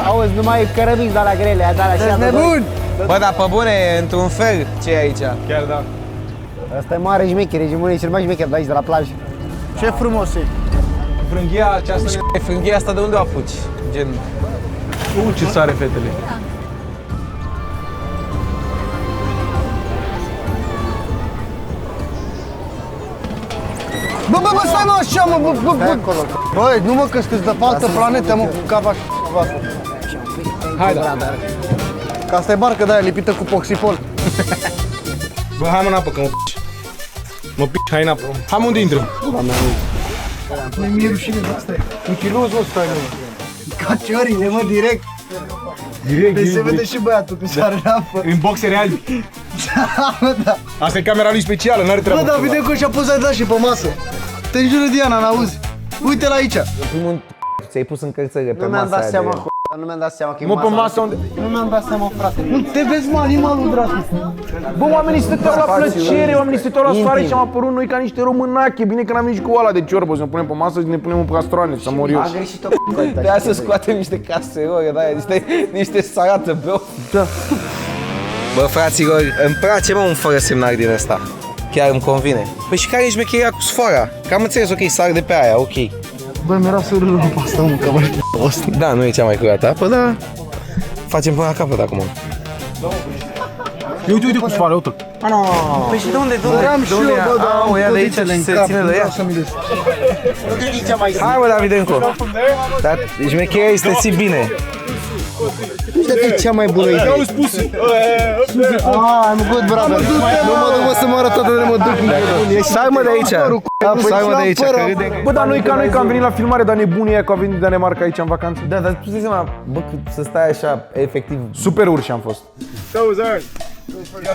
Auzi, numai cărămiți de la grele, aia de la Sunteți nebuni! Bă, dar pe bune, într-un fel, ce e aici? Chiar da. Asta e mare șmecher, e cel mai șmecher de aici, de la plajă. Ce frumos e. Frânghia aceasta... Frânghia asta de unde o apuci? Gen... Ce sare fetele. Bă, stai mă așa, mă, bă. Băi, nu mă, că sunteți de pe altă planetă, mă, cu cava și Hai, da. Că asta e barcă de aia lipită cu poxipol. Bă, hai mă în apă, că mă pici. Mă pici, hai în apă. Hai mă, unde intrăm? Mi-e rușine de asta. Un kilos, mă, stai, mă. Ca ciorile, mă, direct. Deci se vede și băiatul când sare în apă. În boxere albi. Da, mă, da. Asta e camera lui specială, n-are treabă. Bă, dar vedem cum și-a pozat dat și pe masă. Te înjură Diana, n-auzi? Uite-l aici. Ți-ai pus încălțările pe Nu mi-am masa dat aia seama, de... dar nu mi-am dat seama că e Mă, pe masă unde... Nu mi-am dat seama, frate. Nu te vezi, mă, animalul, dracu. Bă, oamenii stăteau la plăcere, oamenii stăteau la soare și am apărut noi ca niște românache. Bine că n-am venit și cu ăla de ciorbă, să ne punem pe masă și ne punem în castroane, să mor eu. A greșit-o De să scoatem niște caserole, da, niște salată, bro. Da. Bă, fraților, îmi place, mă, un fără semnal din ăsta. Chiar îmi convine. Păi și care e șmecheria cu sfoara? Că am înțeles, ok, sar de pe aia, ok. Bă, mi-era să râd pe asta, mă, că mă. Da, nu e cea mai curată apă, dar facem până la capăt acum. Uite cu sfoară, uite. Păi și de unde? Eram și eu, bă, dar o ia de aici și se ține de ea. Hai, bă, Davidenco. Dar șmecheria este să ții bine. Nu știu că e cea mai bună idee. Auzi, pussy. I'm good, brother. Nu mă duc, mă, să mă arăt atât de mă duc. Stai, mă, de aici. Stai, mă, de aici, că râde. Bă, dar noi că am venit la filmare, dar nebunii aia că au venit din Danemarca aici în vacanță. Da, dar tu zici seama, bă, să stai așa, efectiv. Super urși am fost.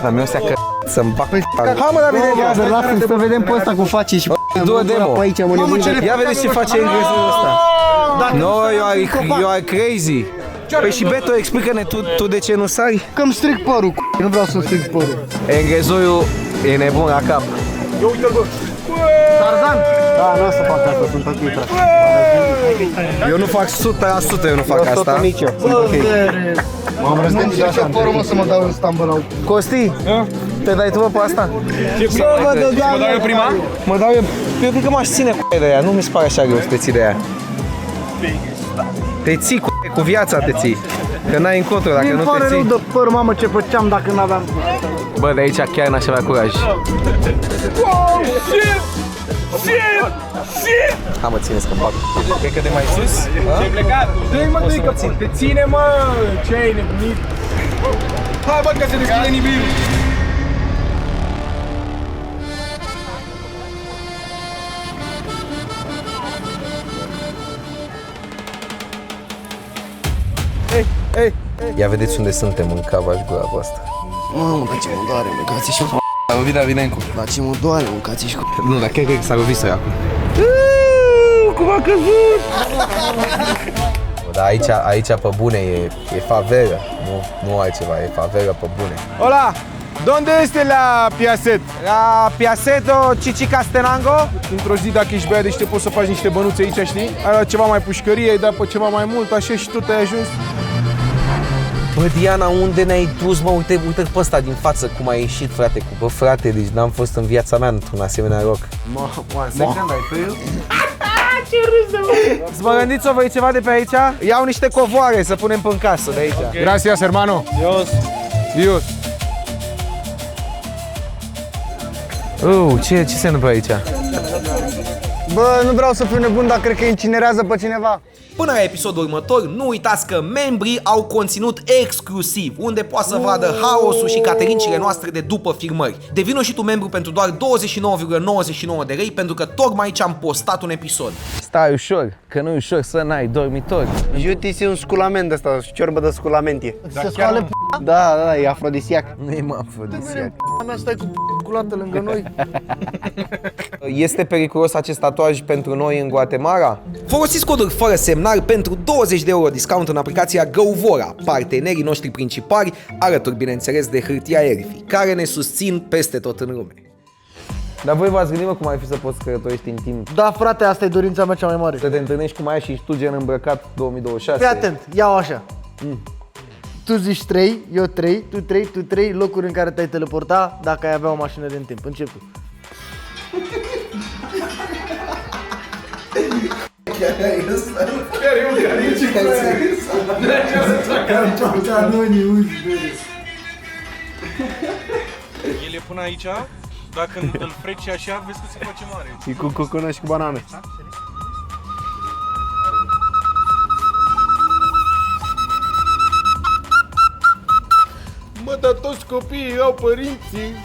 Dar mi-o seacă să-mi bag. Hai, mă, David, Lasă să vedem pe ăsta cum face și Du-o demo. pe aici, mă, nebun. Ia vedeți ce face ingresul ăsta. No, you are crazy. Păi și Beto, explică-ne tu de ce nu sari? Că-mi stric părul, nu vreau să-mi stric părul. Engrezoiul e nebun la cap. Tarzan? Da, nu o să fac asta, sunt ok, frate. Eu nu fac 100%, eu nu fac asta. Nici eu. M-am răzgândit așa părul, mă, să mă dau în stambă out. Costi, te dai tu, bă, pe asta? Mă dau eu prima? Mă dau eu cred că m-aș ține cu de aia, nu mi se pare așa greu să te ții de aia. Te ții cu viața, te ții. Că n-ai încotro dacă nu te pare rău ții. de păr, mamă, ce făceam dacă n-aveam. Bă, de aici chiar n-aș avea curaj. Hai, mă, ține scăpat. Cred că de mai sus? E plecat. Dă-i, mă, dă-i, că te ține, mă. Ce ai nebunit? Hai, bă, că se deschide nivelul. Ia vedeți unde suntem în Cavaș Gura voastră. Mamă, dar ce mă doare, mâncați și cu... Am lovit Davidencu. Dar ce mă doare, mâncați și cu... Nu, dar cred că s-a lovit să acum. Cum a căzut? Dar aici pe bune e favelă, nu altceva, e favelă pe bune. Hola, ¿dónde este la Piaset? La Piaceto Cici Castenango? Într-o zi, dacă ești băiat deștept, poți să faci niște bănuțe aici, știi? Ai luat ceva mai pușcărie, ai dat pe ceva mai mult, așa și tu te-ai ajuns. Bă, Diana, unde ne-ai dus, mă? Uite pe ăsta din față cum a ieșit, frate. Bă, frate, deci n-am fost în viața mea într-un asemenea loc. One second, I feel. Ce râză, mă! Să mă gândiți-o voi ceva de pe aici? Iau niște covoare să punem pe în casă de aici. Okay. Gracias, hermano. Dios. Ce se întâmplă aici? Bă, nu vreau să fiu nebun, dar cred că incinerează pe cineva. Până la episodul următor, nu uitați că membrii au conținut exclusiv, unde poți să vadă haosul și caterincile noastre de după filmări. Devino și tu membru pentru doar 29,99 de lei, pentru că tocmai ce am postat un episod. Stai ușor, că nu e ușor să n-ai dormitor. Jutis e un sculament ăsta, ciorbă de sculament e. Se scoală p***. Da, e afrodisiac. Nu e mă afrodisiac. Mea, stai cu culată lângă noi. Este periculos acest tatuaj pentru noi în Guatemala? Folosiți codul fără semnar pentru 20 de euro discount în aplicația GoVora, partenerii noștri principali, alături bineînțeles de hârtia Elfi, care ne susțin peste tot în lume. Dar voi v-ați gândit, mă, cum ar fi să poți călătorești în timp? Da, frate, asta e dorința mea cea mai mare. Să te întâlnești cu Maia și tu gen îmbrăcat 2026? Fii atent, ia-o așa. Tu zici 3, eu 3, tu 3, tu 3 locuri în care te-ai teleporta dacă ai avea o mașină de timp. Încep tu. El e până aici, dacă îl freci așa, vezi că se face mare. E cu coconă și cu banane. Mă, dar toți copiii au părinții.